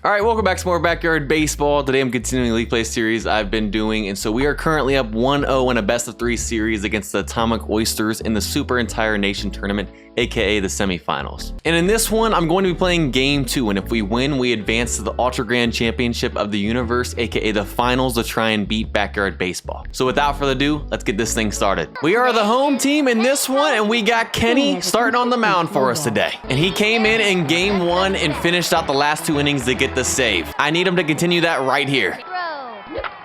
All right, welcome back to more Backyard Baseball. Today I'm continuing the League Play series I've been doing, and so we are currently up 1-0 in a best-of-3 series against the Atomic Oysters in the Super Entire Nation Tournament, aka the semifinals. And in this one, I'm going to be playing Game 2, and if we win, we advance to the Ultra Grand Championship of the Universe, aka the finals, to try and beat Backyard Baseball. So without further ado, let's get this thing started. We are the home team in this one, and we got Kenny starting on the mound for us today. And he came in Game 1 and finished out the last 2 innings to get the save. I need him to continue that right here.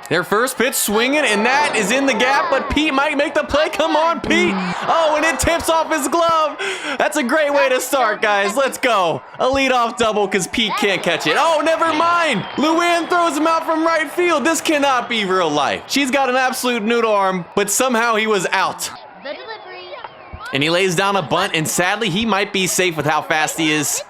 Their first pitch swinging, and that is in the gap, but Pete might make the play. Come on, Pete. Oh, and it tips off his glove. That's a great way to start, guys. Let's go. A leadoff double because Pete can't catch it. Oh, never mind. Luann throws him out from right field. This cannot be real life. She's got an absolute noodle arm, but somehow he was out. And he lays down a bunt, and sadly, he might be safe with how fast he is.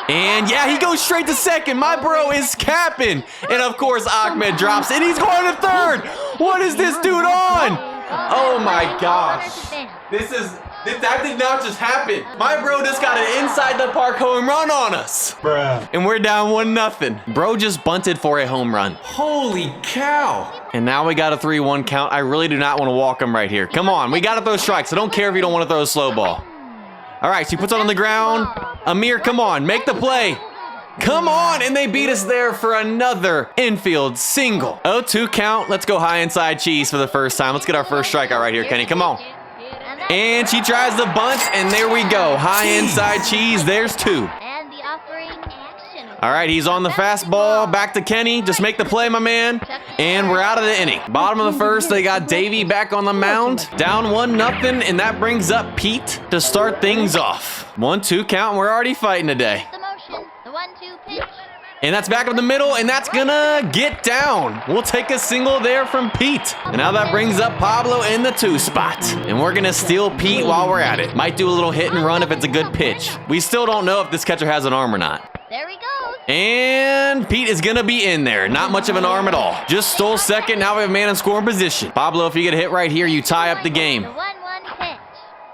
And yeah, he goes straight to second. My bro is capping. And of course, Ahmed drops it. He's going to third. What is this dude on? Oh my gosh. That did not just happen. My bro just got an inside the park home run on us. Bruh. And we're down 1-0. Bro just bunted for a home run. Holy cow. And now we got a 3-1 count. I really do not want to walk him right here. Come on, we got to throw strikes. I don't care if you don't want to throw a slow ball. All right, so he puts it on the ground. Amir, come on, make the play. Come on, and they beat us there for another infield single. 0-2 count. Let's go high inside cheese for the first time. Let's get our first strikeout right here, Kenny. Come on. And she tries the bunt, and there we go. High inside cheese. There's 2. All right, he's on the fastball. Back to Kenny. Just make the play, my man. And we're out of the inning. Bottom of the first, they got Davey back on the mound. Down 1-0, and that brings up Pete to start things off. 1-2 count, and we're already fighting today. And that's back up the middle, and that's gonna get down. We'll take a single there from Pete. And now that brings up Pablo in the 2 spot. And we're gonna steal Pete while we're at it. Might do a little hit and run if it's a good pitch. We still don't know if this catcher has an arm or not. There he goes. And Pete is gonna be in there. Not much of an arm at all. Just stole second. Now we have a man in scoring position. Pablo, if you get a hit right here, you tie up the game. The 1-1 pitch.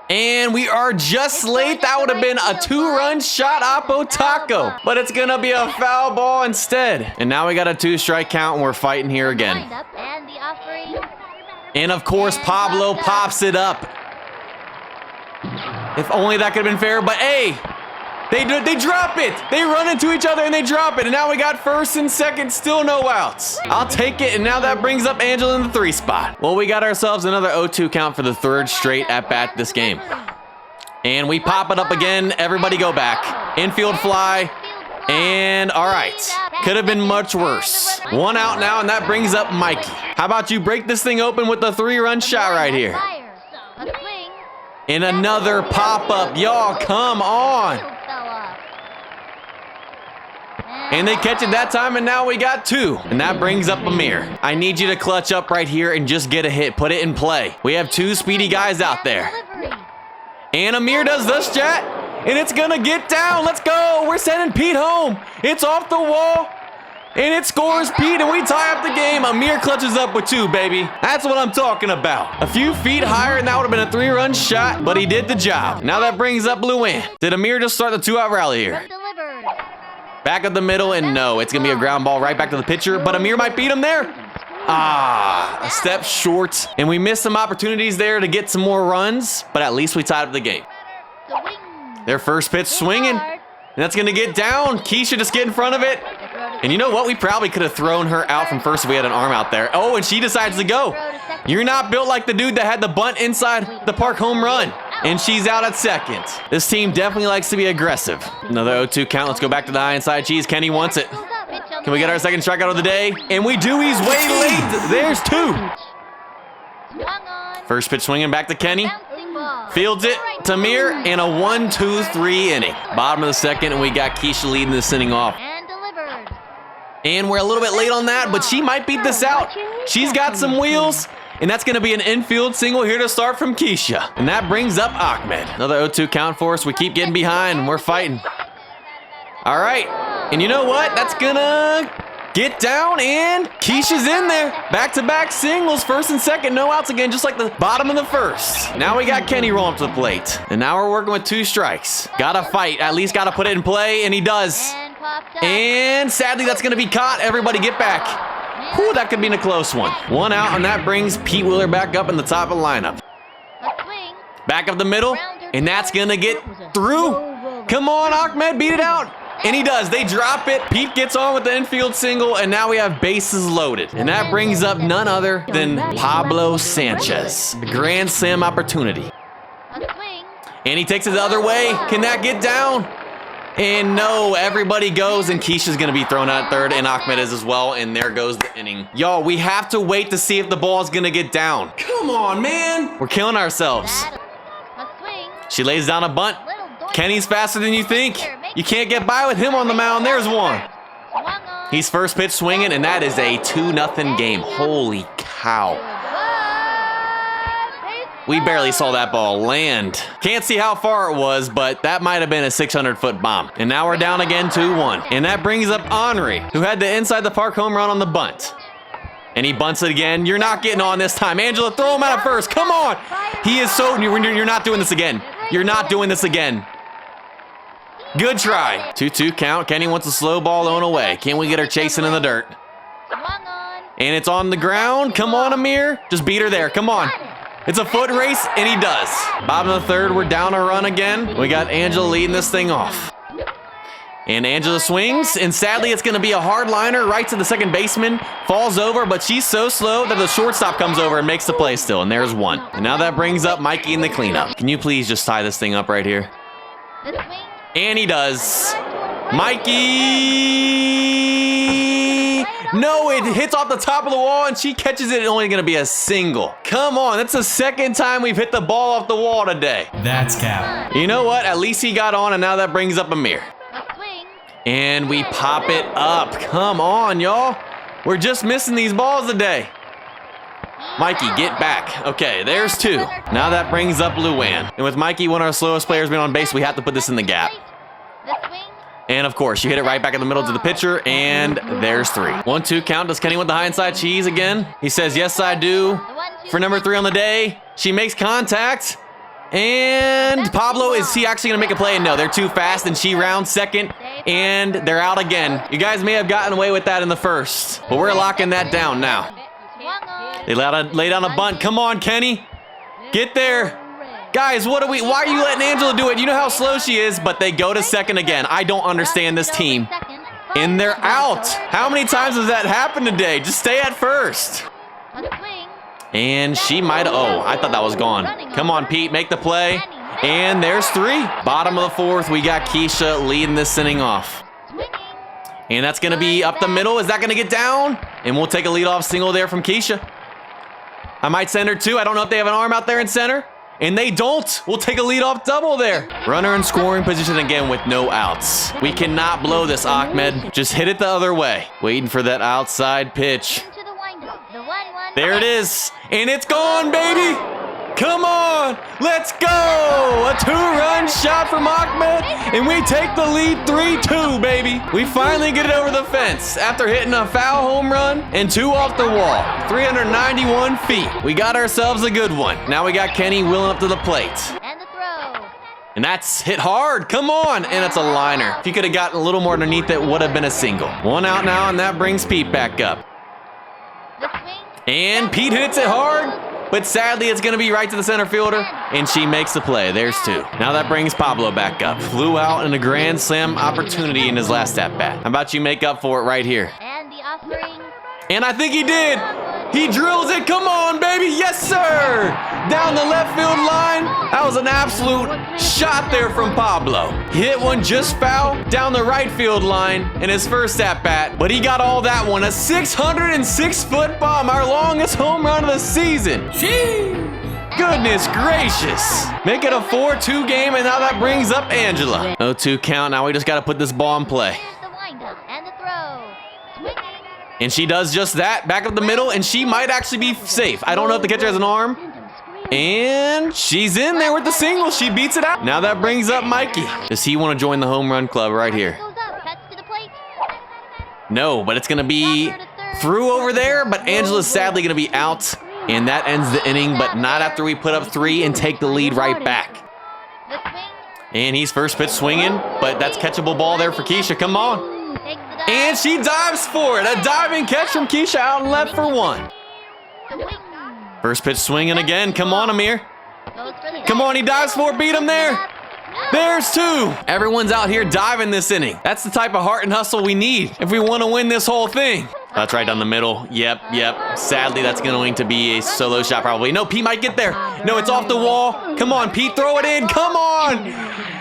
And we are just late. That would have been a 2-run shot, Oppo Taco. But it's gonna be a foul ball instead. And now we got a 2-strike count, and we're fighting here again. And the offering. And of course, Pablo pops it up. If only that could have been fair, but hey, they drop it. They run into each other and they drop it. And now we got first and second, still no outs. I'll take it, and now that brings up Angela in the 3 spot. Well, we got ourselves another 0-2 count for the 3rd straight at bat this game. And we pop it up again. Everybody go back. Infield fly. And all right, could have been much worse. 1 out now, and that brings up Mikey. How about you break this thing open with the 3-run shot right here? And another pop-up. Y'all, come on. And they catch it that time, and now we got 2. And that brings up Amir. I need you to clutch up right here and just get a hit. Put it in play. We have 2 speedy guys out there. And Amir does this, chat. And it's going to get down. Let's go. We're sending Pete home. It's off the wall. And it scores Pete, and we tie up the game. Amir clutches up with 2, baby. That's what I'm talking about. A few feet higher, and that would have been a 3-run shot, but he did the job. Now that brings up Luann. Did Amir just start the 2-out rally here? Back up the middle, and no, it's going to be a ground ball right back to the pitcher, but Amir might beat him there. A step short, and we missed some opportunities there to get some more runs, but at least we tied up the game. Their first pitch swinging, and that's going to get down. Keisha just get in front of it. And you know what? We probably could have thrown her out from first if we had an arm out there. Oh, and she decides to go. You're not built like the dude that had the bunt inside the park home run. And she's out at second. This team definitely likes to be aggressive. Another 0-2 count. Let's go back to the high inside cheese. Kenny wants it. Can we get our second strikeout of the day? And we do. He's way late. There's 2. First pitch swinging back to Kenny. Fields it to Amir in a 1-2-3 inning. Bottom of the second, and we got Keisha leading this inning off. And we're a little bit late on that, but she might beat this out. She's got some wheels. And that's going to be an infield single here to start from Keisha. And that brings up Ahmed. Another 0-2 count for us. We keep getting behind, and we're fighting. All right. And you know what? That's going to get down, and Keisha's in there. Back-to-back singles, first and second. No outs again, just like the bottom of the first. Now we got Kenny rolling up to the plate. And now we're working with 2 strikes. Got to fight. At least got to put it in play, and he does. popped up. And sadly, that's going to be caught. Everybody get back. Whew, that could be a close one. One out, and that brings Pete Wheeler back up in the top of the lineup. A swing. Back up the middle, and that's going to get through. Come on, Ahmed, beat it out. And he does. They drop it. Pete gets on with the infield single, and now we have bases loaded. And that brings up none other than Pablo Sanchez. The grand slam opportunity. A swing. And he takes it the other way. Can that get down? And no, everybody goes, and Keisha's going to be thrown out at third, and Ahmed is as well, and there goes the inning. Y'all, we have to wait to see if the ball is going to get down. Come on, man. We're killing ourselves. A swing. She lays down a bunt. Little doink. Kenny's faster than you think. You can't get by with him on the mound. There's one. Swung on. He's first pitch swinging, and that is a 2-0 game. Holy cow. We barely saw that ball land. Can't see how far it was, but that might have been a 600-foot bomb. And now we're down again 2-1. And that brings up Henry, who had the inside the park home run on the bunt. And he bunts it again. You're not getting on this time. Angela, throw him out at first. Come on. He is so... You're not doing this again. You're not doing this again. Good try. 2-2 count. Kenny wants a slow ball on away. Can we get her chasing in the dirt? Swung on. And it's on the ground. Come on, Amir. Just beat her there. Come on. It's a foot race, and he does. Bottom of the third, we're down a run again. We got Angela leading this thing off. And Angela swings, and sadly, it's going to be a hard liner right to the second baseman. Falls over, but she's so slow that the shortstop comes over and makes the play still, and there's one. And now that brings up Mikey in the cleanup. Can you please just tie this thing up right here? The swing. And he does. Mikey! No, it hits off the top of the wall, and she catches it. It's only going to be a single. Come on, that's the second time we've hit the ball off the wall today. That's cap. You know what? At least he got on, and now that brings up Amir. A swing. And we pop it up. Come on, y'all. We're just missing these balls today. Mikey, get back. Okay, there's two. Now that brings up Luann. And with Mikey, one of our slowest players being on base, we have to put this in the gap. The swing. And of course, you hit it right back in the middle to the pitcher, and there's 3. 1-2 count. Does Kenny want the high inside cheese again? He says, yes, I do. The 1-2. For number 3 on the day, she makes contact. And Pablo, is he actually going to make a play? No, they're too fast, and she rounds second, and they're out again. You guys may have gotten away with that in the first, but we're locking that down now. Swung on. They lay down a bunt. Come on, Kenny. Get there. Guys, why are you letting Angela do it? You know how slow she is, but they go to second again. I don't understand this team. And they're out. How many times has that happened today? Just stay at first. A swing. And she might, oh, I thought that was gone. Come on, Pete, make the play. And there's 3. Bottom of the 4th, we got Keisha leading this inning off. Swinging. And that's going to be up the middle. Is that going to get down? And we'll take a leadoff single there from Keisha. I might send her 2. I don't know if they have an arm out there in center. And they don't. We'll take a leadoff double there. Runner in scoring position again with no outs. We cannot blow this, Ahmed. Just hit it the other way. Waiting for that outside pitch. Into the windup. The 1-1. There it is. And it's gone, baby. Come on. Let's go. A 2-run shot from Ahmed. And we take the lead 3-2, baby. We finally get it over the fence after hitting a foul home run and 2 off the wall. 391 feet. We got ourselves a good one. Now we got Kenny wheeling up to the plate. And the throw. And that's hit hard. Come on. And it's a liner. If you could have gotten a little more underneath, it would have been a single. 1 out now, and that brings Pete back up. The swing. And Pete hits it hard, but sadly it's going to be right to the center fielder, and she makes the play. There's 2. Now that brings Pablo back up. Flew out in a grand slam opportunity in his last at-bat. How about you make up for it right here? And the offering. And I think he did. He drills it. Come on, baby. Yes, sir. Down the left field line. That was an absolute shot there from Pablo. He hit one just foul down the right field line in his first at-bat, but he got all that one. A 606-foot bomb, our longest home run of the season. Goodness gracious. Make it a 4-2 game, and now that brings up Angela. 0-2 count. Now we just got to put this ball in play. Here's the windup. And the throw. Swinging. And she does just that, back up the middle, and she might actually be safe. I don't know if the catcher has an arm. And she's in there with the single. She beats it out. Now that brings up Mikey. Does he want to join the home run club right here? Goes up. Cuts to the plate. No, but it's going to be through over there, but Angela's sadly going to be out. And that ends the inning, but not after we put up 3 and take the lead right back. The swing. And he's first pitch swinging, but that's catchable ball there for Keisha. Come on. Takes the dive. And she dives for it. A diving catch from Keisha out and left for one. Swing. First pitch swinging again. Come on, Amir. Goes for the Come dive. on, he dives for it. Beat him there. No. There's two. Everyone's out here diving this inning. That's the type of heart and hustle we need if we want to win this whole thing. That's right down the middle. Yep. Sadly, that's going to be a solo shot probably. No, Pete might get there. No, it's off the wall. Come on, Pete, throw it in. Come on.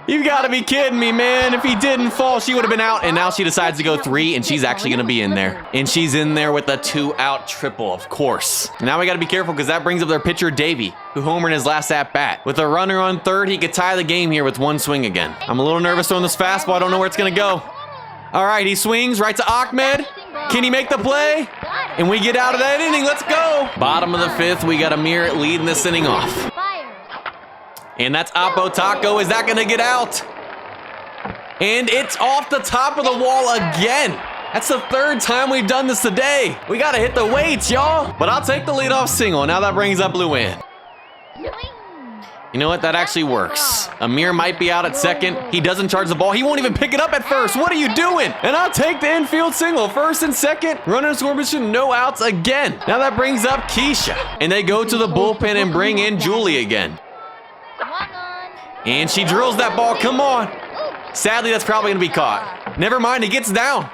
You gotta be kidding me, man. If he didn't fall, she would have been out. And now she decides to go three, and she's actually gonna be in there. And she's in there with a 2-out triple, of course. Now we gotta be careful because that brings up their pitcher, Davey, who homered in his last at-bat. With a runner on third, he could tie the game here with one swing again. I'm a little nervous throwing this fastball. I don't know where it's gonna go. All right, he swings right to Ahmed. Can he make the play? And we get out of that inning. Let's go. Bottom of the fifth, we got Amir leading this inning off. Fires. And that's Oppo Taco. Is that gonna get out? And it's off the top of the wall again. That's the third time we've done this today. We gotta hit the weights, y'all. But I'll take the leadoff single. Now that brings up Luann. Swing. You know what? That actually works. Amir might be out at second. He doesn't charge the ball. He won't even pick it up at first. What are you doing? And I'll take the infield single. First and second. Runner in scoring position. No outs again. Now that brings up Keisha. And they go to the bullpen and bring in Julie again. Swung on. And she drills that ball. Come on. Ooh. Sadly, that's probably going to be caught. Never mind. He gets down.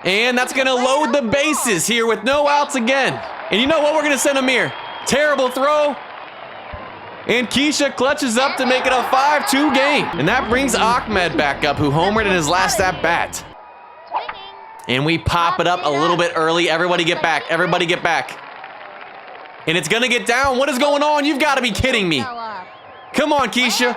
And that's going to load the bases here with no outs again. And you know what? We're going to send Amir. Terrible throw. And Keisha clutches up to make it a 5-2 game. And that brings Ahmed back up, who homered in his last at-bat. Swinging. And we pop it up a little bit early. Everybody get back. Everybody get back. And it's going to get down. What is going on? You've got to be kidding me. Fell off. Come on, Keisha.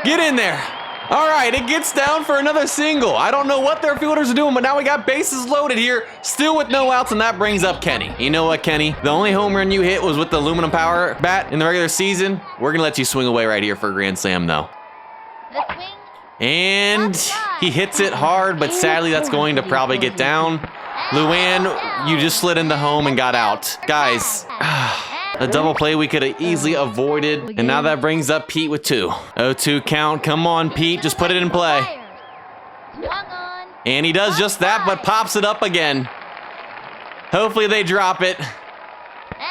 Get in there. All right, it gets down for another single. I don't know what their fielders are doing, but now we got bases loaded here, still with no outs, and that brings up Kenny. You know what, Kenny? The only home run you hit was with the aluminum power bat in the regular season. We're going to let you swing away right here for a grand slam, though. The swing. And he hits it hard, but sadly that's going to probably get down. Luann, you just slid into home and got out. Guys, a double play we could have easily avoided. And now that brings up Pete with 2. 0-2 count. Come on, Pete. Just put it in play. Swung on. And he does just that, but pops it up again. Hopefully they drop it.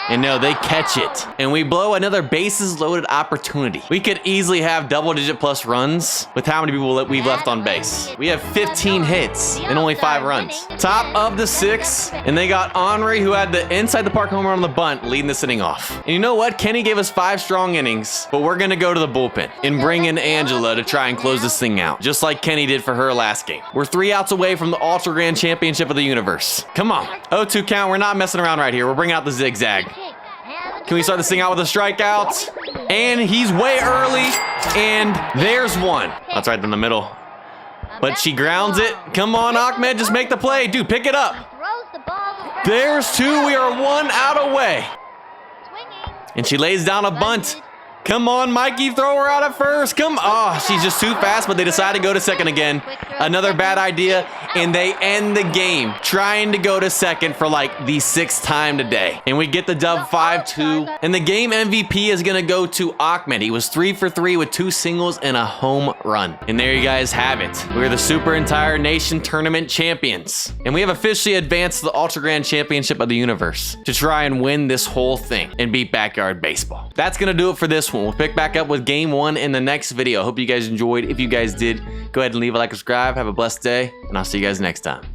And no, they catch it. And we blow another bases loaded opportunity. We could easily have double-digit plus runs with how many people that we've left on base. We have 15 hits and only 5 runs. Top of the 6, and they got Henri, who had the inside the park home run on the bunt, leading this inning off. And you know what? Kenny gave us 5 strong innings, but we're gonna go to the bullpen and bring in Angela to try and close this thing out, just like Kenny did for her last game. We're 3 outs away from the Ultra Grand Championship of the Universe. Come on. 0-2 count. We're not messing around right here. We're bringing out the zigzag. Can we start this thing out with a strikeout? And he's way early, and there's one. That's right in the middle. But she grounds it. Come on, Ahmed, just make the play. Dude, pick it up. Throws the ball to first. There's 2. We are 1 out away. Swinging. And she lays down a bunt. Come on, Mikey, throw her out at first. Come on. Oh, she's just too fast, but they decide to go to second again. Another bad idea, and they end the game trying to go to second for like the 6th time today. And we get the dub 5-2. And the game MVP is going to go to Ahmed. He was 3 for 3 with 2 singles and a home run. And there you guys have it. We're the Super Entire Nation Tournament champions. And we have officially advanced to the Ultra Grand Championship of the Universe to try and win this whole thing and beat Backyard Baseball. That's going to do it for this one. We'll pick back up with game 1 in the next video. Hope you guys enjoyed. If you guys did, go ahead and leave a like and subscribe. Have a blessed day, and I'll see you guys next time.